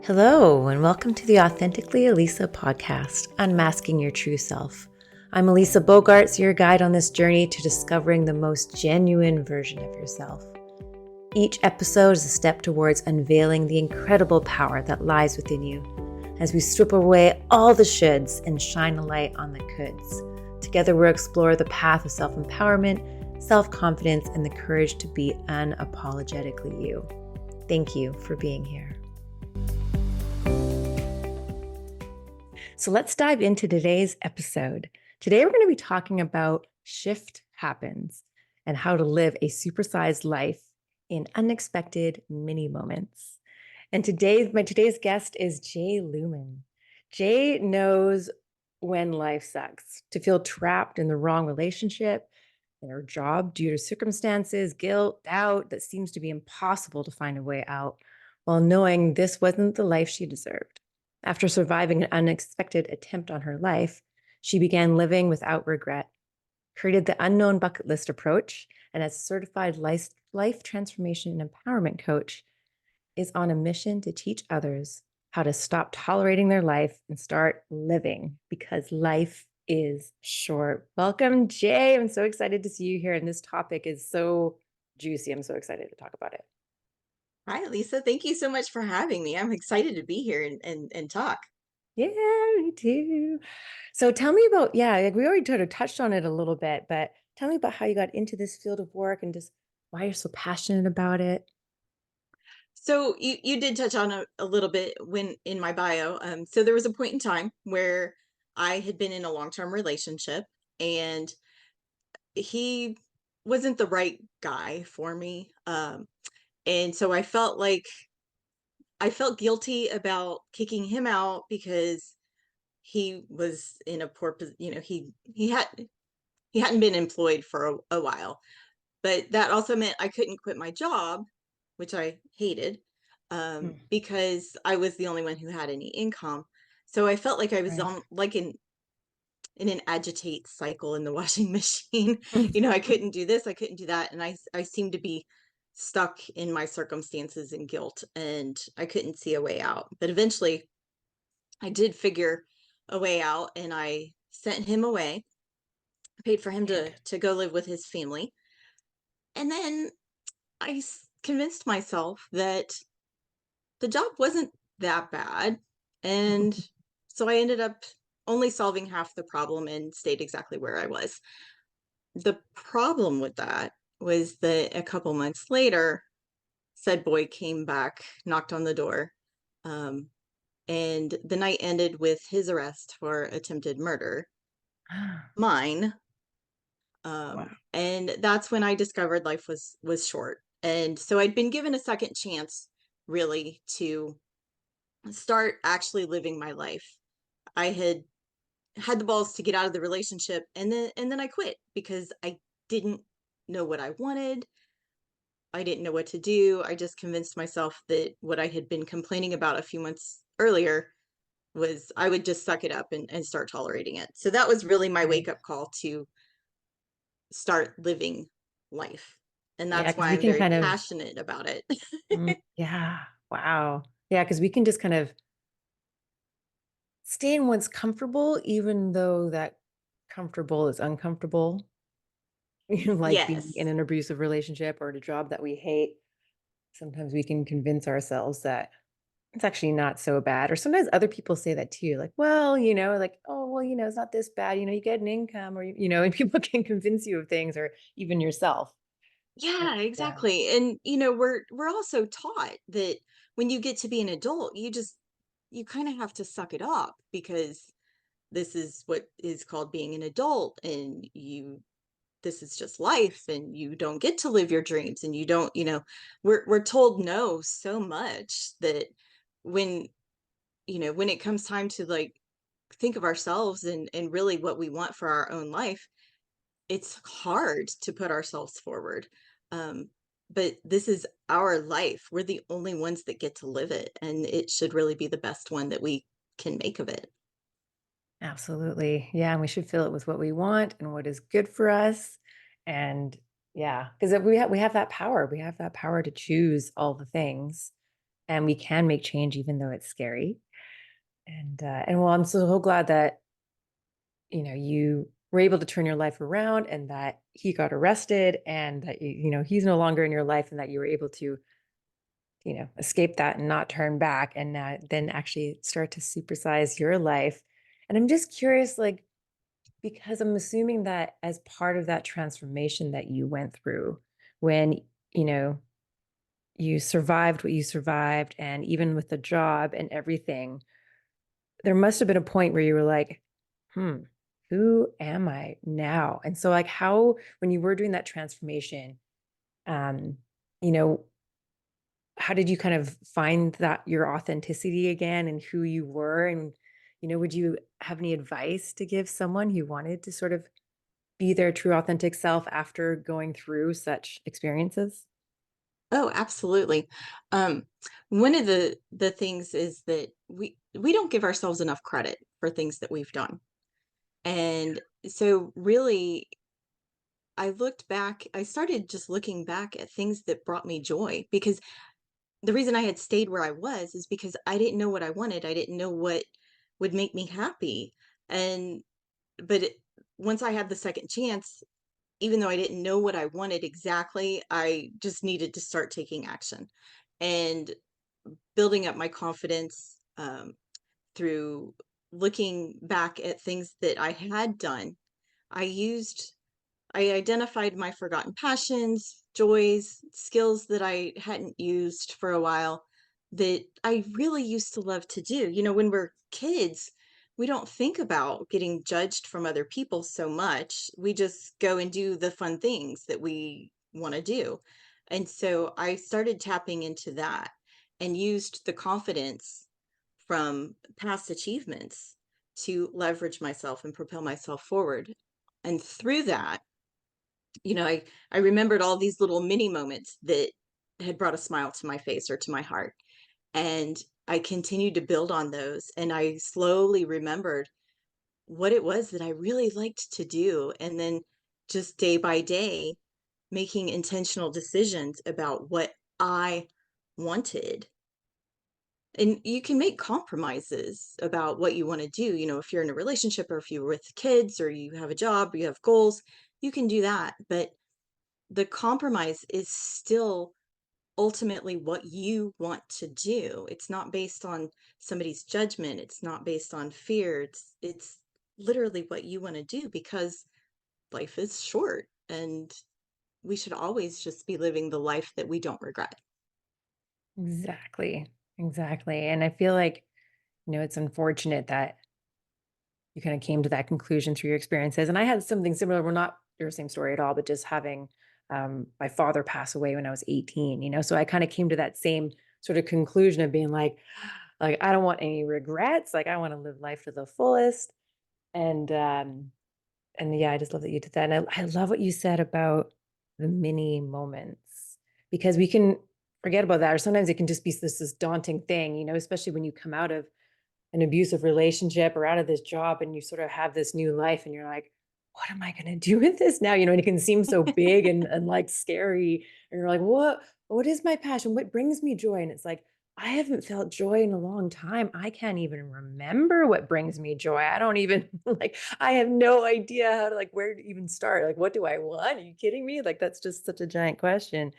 Hello, and welcome to the Authentically Elisa podcast, Unmasking Your True Self. I'm Elisa Bogarts, your guide on this journey to discovering the most genuine version of yourself. Each episode is a step towards unveiling the incredible power that lies within you as we strip away all the shoulds and shine a light on the coulds. Together, we'll explore the path of self-empowerment, self-confidence, and the courage to be unapologetically you. Thank you for being here. So let's dive into today's episode. Today, we're going to be talking about shift happens and how to live a supersized life in unexpected mini moments. And today's guest is J Lumen. J knows when life sucks, to feel trapped in the wrong relationship, in her job due to circumstances, guilt, doubt that seems to be impossible to find a way out, while knowing this wasn't the life she deserved. After surviving an unexpected attempt on her life, she began living without regret, created the unknown bucket list approach, and as a certified life transformation and empowerment coach, is on a mission to teach others how to stop tolerating their life and start living, because life is short. Welcome, Jay. I'm so excited to see you here, and this topic is so juicy. I'm so excited to talk about it. Hi, Lisa. Thank you so much for having me. I'm excited to be here and talk. Yeah, me too. So tell me about, like we already sort of touched on it a little bit, but tell me about how you got into this field of work and just why you're so passionate about it. So you did touch on a little bit when in my bio. So there was a point in time where I had been in a long-term relationship and he wasn't the right guy for me. And so I felt guilty about kicking him out because he was in a he hadn't been employed for a while. But that also meant I couldn't quit my job, which I hated, Mm, because I was the only one who had any income. So I felt like I was right. on like in an agitate cycle in the washing machine. I couldn't do this, I couldn't do that, and I seemed to be stuck in my circumstances and guilt, and I couldn't see a way out. But eventually, I did figure a way out, and I sent him away, paid for him Good. to go live with his family, and then convinced myself that the job wasn't that bad. And so I ended up only solving half the problem and stayed exactly where I was. The problem with that was that a couple months later, said boy came back, knocked on the door, um, and the night ended with his arrest for attempted murder, mine. Wow. And that's when I discovered life was short. And so I'd been given a second chance, really, to start actually living my life. I had the balls to get out of the relationship, and then I quit because I didn't know what I wanted. I didn't know what to do. I just convinced myself that what I had been complaining about a few months earlier was I would just suck it up and start tolerating it. So that was really my Right. wake up call to start living life. And Yeah, that's because why we I'm can very kind of, passionate about it. yeah, wow. Yeah, because we can just kind of stay in what's comfortable, even though that comfortable is uncomfortable. Like being in Yes. an abusive relationship or in a job that we hate. Sometimes we can convince ourselves that it's actually not so bad. Or sometimes other people say that too, like, well, like, oh, well, it's not this bad. You get an income or, and people can convince you of things or even yourself. Yeah, But yeah, exactly. And we're also taught that when you get to be an adult, you kind of have to suck it up because this is what is called being an adult, and you this is just life, and you don't get to live your dreams, and you don't, we're told no so much that when when it comes time to like think of ourselves and really what we want for our own life, it's hard to put ourselves forward. Um, but this is our life. We're the only ones that get to live it, and it should really be the best one that we can make of it. absolutely. Yeah. And we should fill it with what we want and what is good for us. And yeah, because we have that power. We have that power to choose all the things. and we can make change even though it's scary. And well, I'm so glad that you were able to turn your life around and that he got arrested and that he's no longer in your life and that you were able to escape that and not turn back and then actually start to supersize your life. And I'm just curious, like, because I'm assuming that as part of that transformation that you went through, when you know you survived what you survived, and even with the job and everything, there must have been a point where you were like, hmm, who am I now? And so, like, how, when you were doing that transformation, um, you know, how did you kind of find that your authenticity again and who you were? And, would you have any advice to give someone who wanted to sort of be their true authentic self after going through such experiences? Oh, absolutely. Um, One of the things is that we don't give ourselves enough credit for things that we've done. And so really I started just looking back at things that brought me joy, because the reason I had stayed where I was is because I didn't know what I wanted. I didn't know what would make me happy. And but it, once I had the second chance, even though I didn't know what I wanted exactly, I just needed to start taking action and building up my confidence, through looking back at things that I had done. I used I identified my forgotten passions, joys, skills that I hadn't used for a while that I really used to love to do. When we're kids, we don't think about getting judged from other people so much. We just go and do the fun things that we want to do. And so I started tapping into that and used the confidence from past achievements to leverage myself and propel myself forward. And through that, I remembered all these little mini moments that had brought a smile to my face or to my heart. And I continued to build on those. And I slowly remembered what it was that I really liked to do. And then just day by day, making intentional decisions about what I wanted. And you can make compromises about what you want to do. If you're in a relationship or if you're with kids or you have a job, or you have goals, you can do that. But the compromise is still ultimately what you want to do. It's not based on somebody's judgment. It's not based on fear. It's literally what you want to do, because life is short and we should always just be living the life that we don't regret. Exactly. Exactly. And I feel like, it's unfortunate that you kind of came to that conclusion through your experiences. And I had something similar. We're not your same story at all, but just having my father pass away when I was 18, so I kind of came to that same sort of conclusion of being like, I don't want any regrets. Like, I want to live life to the fullest. And, yeah, I just love that you did that. And I love what you said about the mini moments, because we can forget about that. Or sometimes it can just be this daunting thing, especially when you come out of an abusive relationship or out of this job and you sort of have this new life and you're like, what am I going to do with this now? And it can seem so big and like scary. And you're like, what is my passion? What brings me joy? And it's like, I haven't felt joy in a long time. I can't even remember what brings me joy. I don't even like, I have no idea how to, like, where to even start. Like, what do I want? Are you kidding me? Like, that's just such a giant question.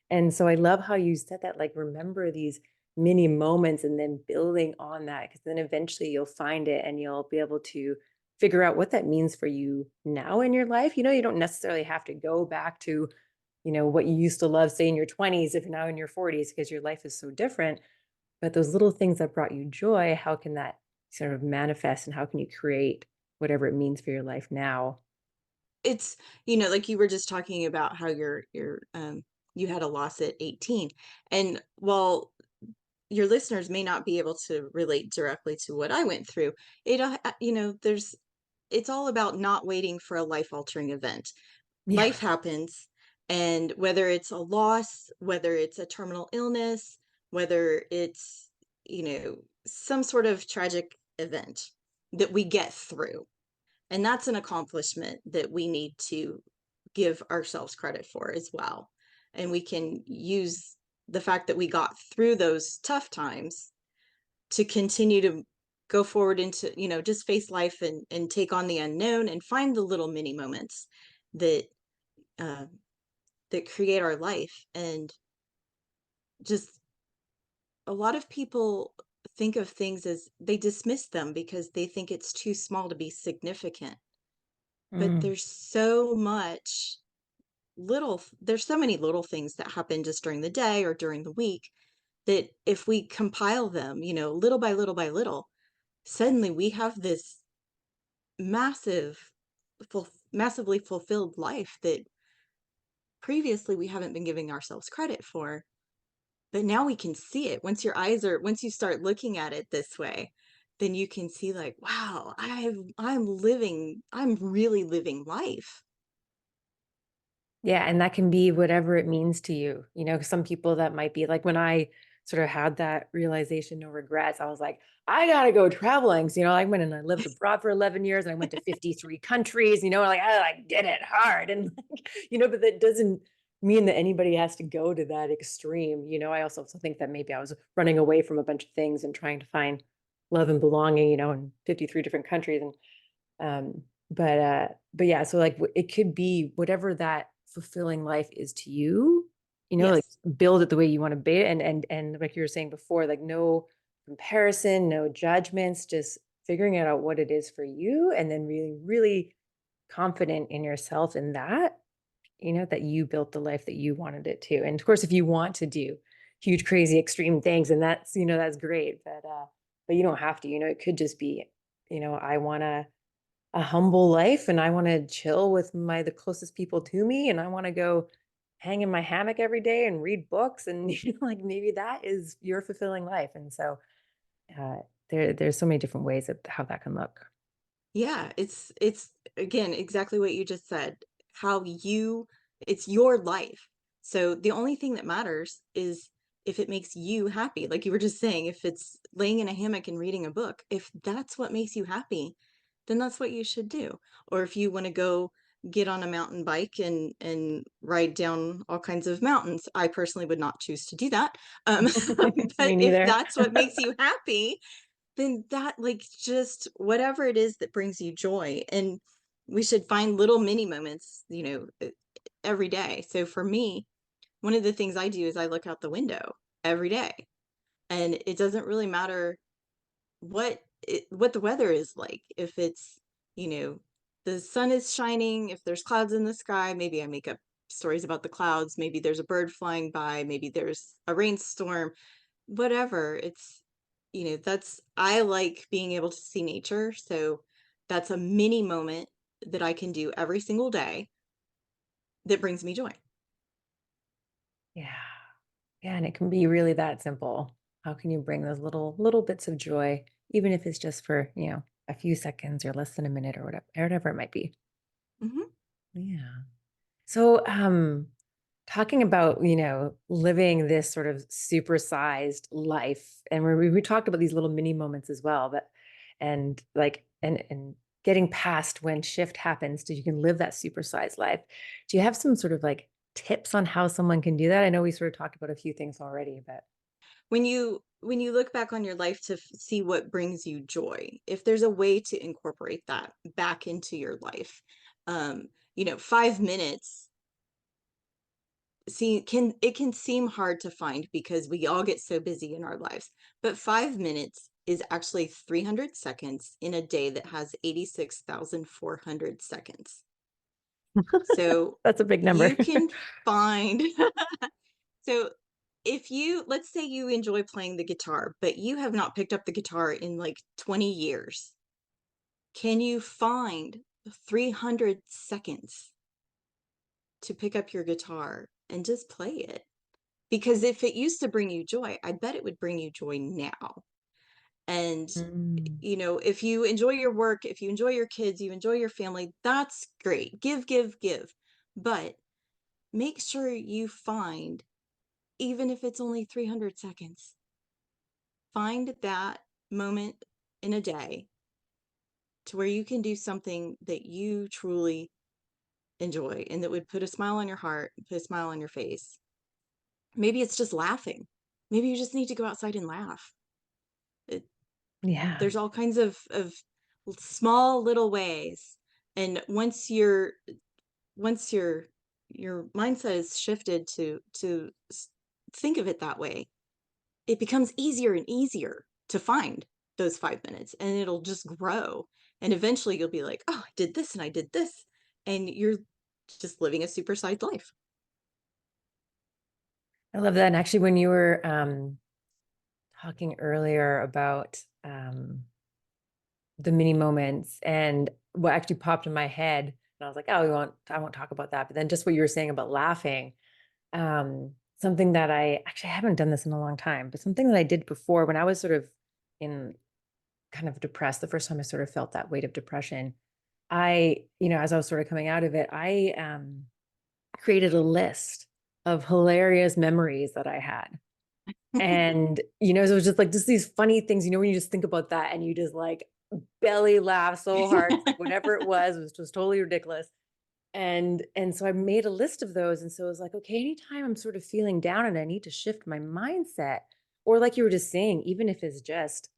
And so I love how you said that, like, remember these mini moments and then building on that, because then eventually you'll find it and you'll be able to figure out what that means for you now in your life. You don't necessarily have to go back to, what you used to love, say in your 20s, if you're now in your 40s, because your life is so different. But those little things that brought you joy, how can that sort of manifest and how can you create whatever it means for your life now? It's, like you were just talking about how you had a loss at 18. And while your listeners may not be able to relate directly to what I went through, there's it's all about not waiting for a life altering event. Yeah. Life happens, and whether it's a loss, whether it's a terminal illness, whether it's, some sort of tragic event that we get through. And that's an accomplishment that we need to give ourselves credit for as well. And we can use the fact that we got through those tough times to continue to go forward into, just face life and take on the unknown and find the little mini moments that uh, that create our life. And just a lot of people think of things as they dismiss them because they think it's too small to be significant. But Mm. there's so many little things that happen just during the day or during the week that if we compile them, little by little by little, suddenly we have this massive, massively fulfilled life that previously we haven't been giving ourselves credit for. But now we can see it. Once you start looking at it this way, then you can see like, wow, I'm really living life. Yeah, and that can be whatever it means to you. Some people that might be like when I sort of had that realization, no regrets, I was like, I gotta go traveling. So, I went and I lived abroad for 11 years and I went to 53 countries, like I like did it hard. And like, but that doesn't mean that anybody has to go to that extreme. I also think that maybe I was running away from a bunch of things and trying to find love and belonging, in 53 different countries. And but yeah, so like it could be whatever that fulfilling life is to you, like Yes. build it the way you want to be it. And like you were saying before, like no comparison, no judgments, just figuring out what it is for you and then really, really confident in yourself in that, that you built the life that you wanted it to. And of course, if you want to do huge, crazy, extreme things, and that's great. But you don't have to, it could just be, I want to a humble life and I want to chill with the closest people to me and I want to go hang in my hammock every day and read books and like maybe that is your fulfilling life. And so uh, there's so many different ways of how that can look. Yeah, it's again exactly what you just said. How you It's your life. So the only thing that matters is if it makes you happy. Like you were just saying, if it's laying in a hammock and reading a book, if that's what makes you happy, then that's what you should do. Or if you want to go get on a mountain bike and ride down all kinds of mountains, I personally would not choose to do that. Um, Me but if neither. that's what makes you happy, then that, like, just whatever it is that brings you joy. And we should find little mini moments, every day. So for me, one of the things I do is I look out the window every day, and it doesn't really matter what the weather is like. If it's, you know, the sun is shining, if there's clouds in the sky, maybe I make up stories about the clouds, maybe there's a bird flying by, maybe there's a rainstorm, whatever. That's I like being able to see nature, so that's a mini moment that I can do every single day that brings me joy. Yeah. Yeah. And it can be really that simple. How can you bring those little bits of joy, even if it's just for, a few seconds or less than a minute or whatever it might be. Hmm. Yeah. So, talking about, living this sort of supersized life, and we talked about these little mini moments as well, but and like and getting past when shift happens, so you can live that supersized life. Do you have some sort of like tips on how someone can do that? I know we sort of talked about a few things already, but When you look back on your life to see what brings you joy, if there's a way to incorporate that back into your life, 5 minutes can seem hard to find because we all get so busy in our lives. But 5 minutes is actually 300 seconds in a day that has 86,400 seconds. So that's a big number. you can find so if you let's say you enjoy playing the guitar, but you have not picked up the guitar in like 20 years. Can you find 300 seconds to pick up your guitar and just play it? Because if it used to bring you joy, I bet it would bring you joy now. And, Mm. if you enjoy your work, if you enjoy your kids, you enjoy your family, that's great. Give, give, give. But make sure you find, even if it's only 300 seconds, find that moment in a day to where you can do something that you truly enjoy and that would put a smile on your heart, put a smile on your face. Maybe it's just laughing. Maybe you just need to go outside and laugh. It, Yeah. there's all kinds of small little ways. And once your mindset is shifted to think of it that way, it becomes easier and easier to find those 5 minutes, and it'll just grow. And eventually you'll be like, oh, I did this and I did this. And you're just living a supersized life. I love that. And actually, when you were talking earlier about the mini moments and what actually popped in my head, and I was like, oh, I won't talk about that. But then just what you were saying about laughing, something that I actually haven't done this in a long time, but something that I did before when I was sort of in kind of depressed, the first time I sort of felt that weight of depression, as I was sort of coming out of it, I created a list of hilarious memories that I had. And, so it was just these funny things, when you just think about that and you just like belly laugh so hard, like whatever it was just totally ridiculous. And so I made a list of those. And so it was like, okay, anytime I'm sort of feeling down and I need to shift my mindset, or like you were just saying, even if it's just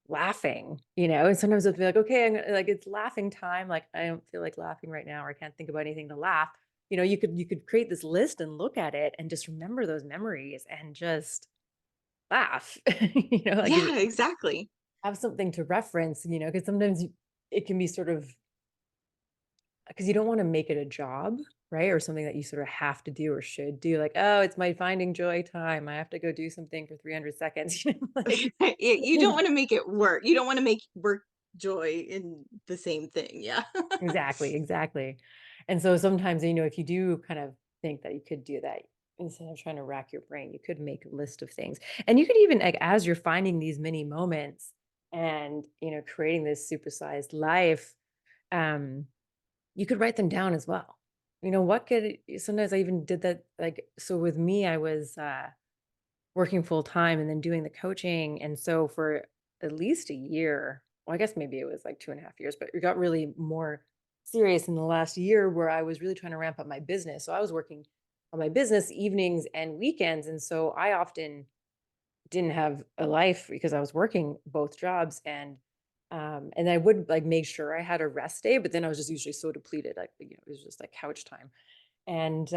laughing, and sometimes it'll be like, okay, like it's laughing time. Like I don't feel like laughing right now, or I can't think about anything to laugh. You could create this list and look at it and just remember those memories and just laugh, like Yeah, exactly. have something to reference, because sometimes it can be sort of because you don't want to make it a job, right? Or something that you sort of have to do or should do. Like, oh, it's my finding joy time. I have to go do something for 300 seconds. Like, You don't want to make it work. You don't want to make work joy in the same thing. Yeah. exactly, exactly. And so sometimes, if you do kind of think that you could do that, instead of trying to rack your brain, you could make a list of things. And you could even, like, as you're finding these mini moments and, creating this supersized life, um, you could write them down as well. What could sometimes I even did that, like, so with me, I was working full time and then doing the coaching. And so for at least a year, well, I guess maybe it was like 2.5 years, but it got really more serious in the last year where I was really trying to ramp up my business. So I was working on my business evenings and weekends. And so I often didn't have a life because I was working both jobs, and I would like make sure I had a rest day, but then I was just usually so depleted, like, it was just like couch time. And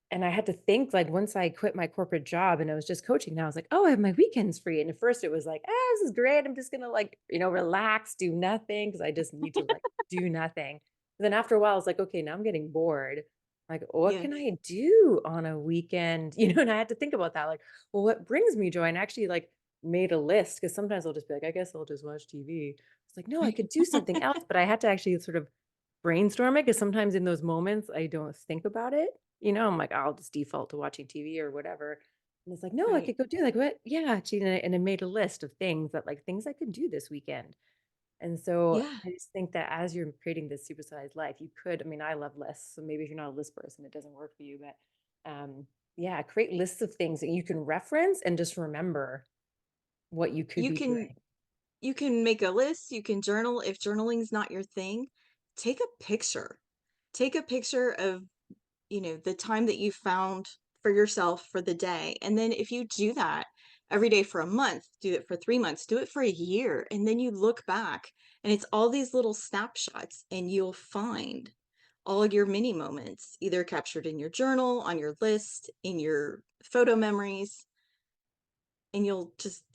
and I had to think, like, once I quit my corporate job and I was just coaching, now I was like, oh, I have my weekends free. And at first it was like, this is great. I'm just gonna, like, relax, do nothing because I just need to, like, do nothing. And then after a while, I was like, okay, now I'm getting bored. Like, what can Yes. I do on a weekend? And I had to think about that. Like, well, what brings me joy? And I actually, like, made a list because sometimes I'll just be like, I guess I'll just watch TV. It's like, no, I could do something else. But I had to actually sort of brainstorm it because sometimes in those moments I don't think about it. I'm like, I'll just default to watching TV or whatever. And it's like, no, I Right. could go do like what? Yeah, actually, and I made a list of things that, like, things I could do this weekend. And so Yeah. I just think that as you're creating this supersized life, you could, I mean, I love lists. So maybe if you're not a list person, it doesn't work for you. But yeah, create lists of things that you can reference and just remember what you could You be can doing. you can make a list, you can journal. If journaling's not your thing, take a picture. Take a picture of, the time that you found for yourself for the day. And then if you do that every day for a month, do it for 3 months, do it for a year, and then you look back and it's all these little snapshots and you'll find all your mini moments either captured in your journal, on your list, in your photo memories, and you'll just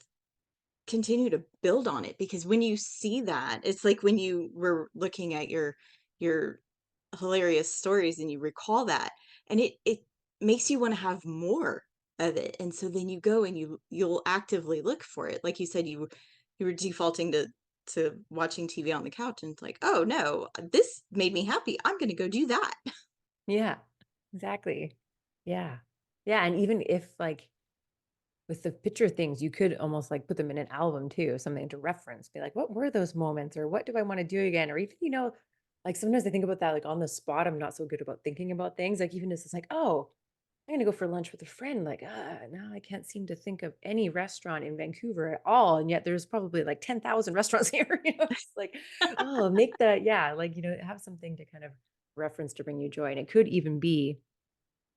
continue to build on it because when you see that, it's like when you were looking at your hilarious stories and you recall that, and it makes you want to have more of it. And so then you go and you'll actively look for it. Like you said, you were defaulting to watching TV on the couch, and it's like, oh no, this made me happy. I'm gonna go do that. Yeah, exactly. Yeah. Yeah. And even if, like, with the picture things, you could almost like put them in an album too, something to reference, be like, what were those moments? Or what do I want to do again? Or even, like sometimes I think about that, like on the spot, I'm not so good about thinking about things. Like even if it's like, oh, I'm gonna go for lunch with a friend. Like, now I can't seem to think of any restaurant in Vancouver at all. And yet there's probably like 10,000 restaurants here. It's like, oh, like, have something to kind of reference to bring you joy. And it could even be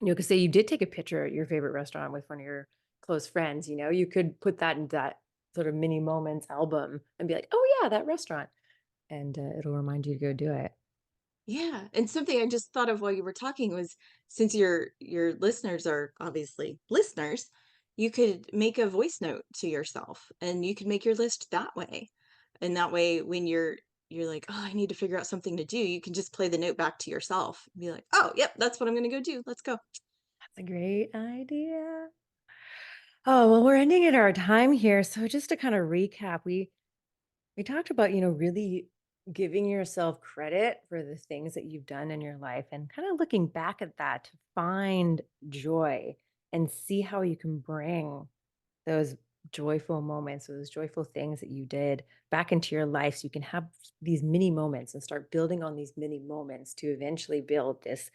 Because say you did take a picture at your favorite restaurant with one of your close friends, you could put that in that sort of mini moments album and be like, oh yeah, that restaurant. And it'll remind you to go do it. Yeah, and something I just thought of while you were talking was, since your listeners are obviously listeners, you could make a voice note to yourself and you could make your list that way. And that way when you're like, "Oh, I need to figure out something to do," you can just play the note back to yourself and be like, "Oh, yep, that's what I'm going to go do. Let's go." That's a great idea. Oh, well, we're ending at our time here. So just to kind of recap, we talked about, really giving yourself credit for the things that you've done in your life and kind of looking back at that to find joy and see how you can bring those joyful moments, those joyful things that you did back into your life so you can have these mini moments and start building on these mini moments to eventually build this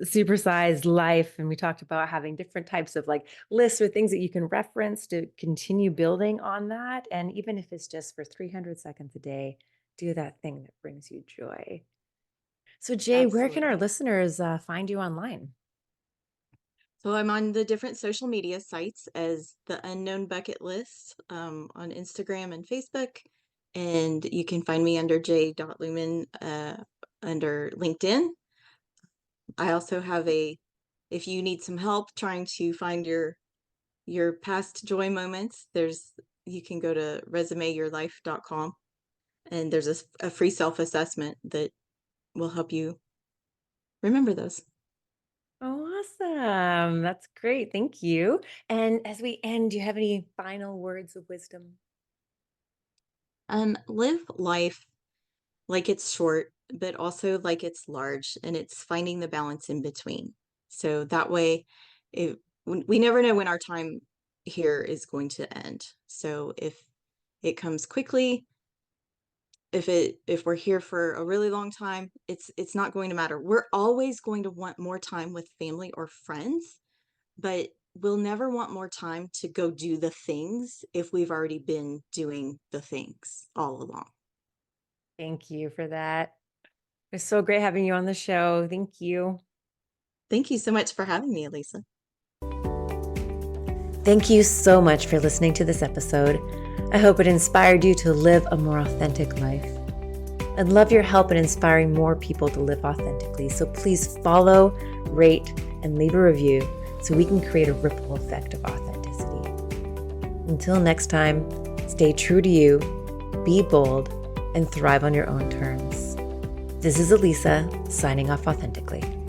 supersized life. And we talked about having different types of like lists or things that you can reference to continue building on that. And even if it's just for 300 seconds a day, do that thing that brings you joy. So, Jay, where can our Absolutely. listeners find you online? So I'm on the different social media sites as the Unknown Bucket List, on Instagram and Facebook, and you can find me under J. Lumen under LinkedIn. I also have if you need some help trying to find your past joy moments, you can go to resumeyourlife.com, and there's a free self-assessment that will help you remember those. Oh, awesome. That's great. Thank you. And as we end, do you have any final words of wisdom? Live life like it's short, but also like it's large, and it's finding the balance in between. So that way, we never know when our time here is going to end. So if it comes quickly, if we're here for a really long time, it's not going to matter. We're always going to want more time with family or friends, but we'll never want more time to go do the things if we've already been doing the things all along. Thank you for that. It was so great having you on the show. Thank you. Thank you so much for having me, Elisa. Thank you so much for listening to this episode. I hope it inspired you to live a more authentic life. I'd love your help in inspiring more people to live authentically. So please follow, rate, and leave a review so we can create a ripple effect of authenticity. Until next time, stay true to you, be bold, and thrive on your own terms. This is Elisa, signing off authentically.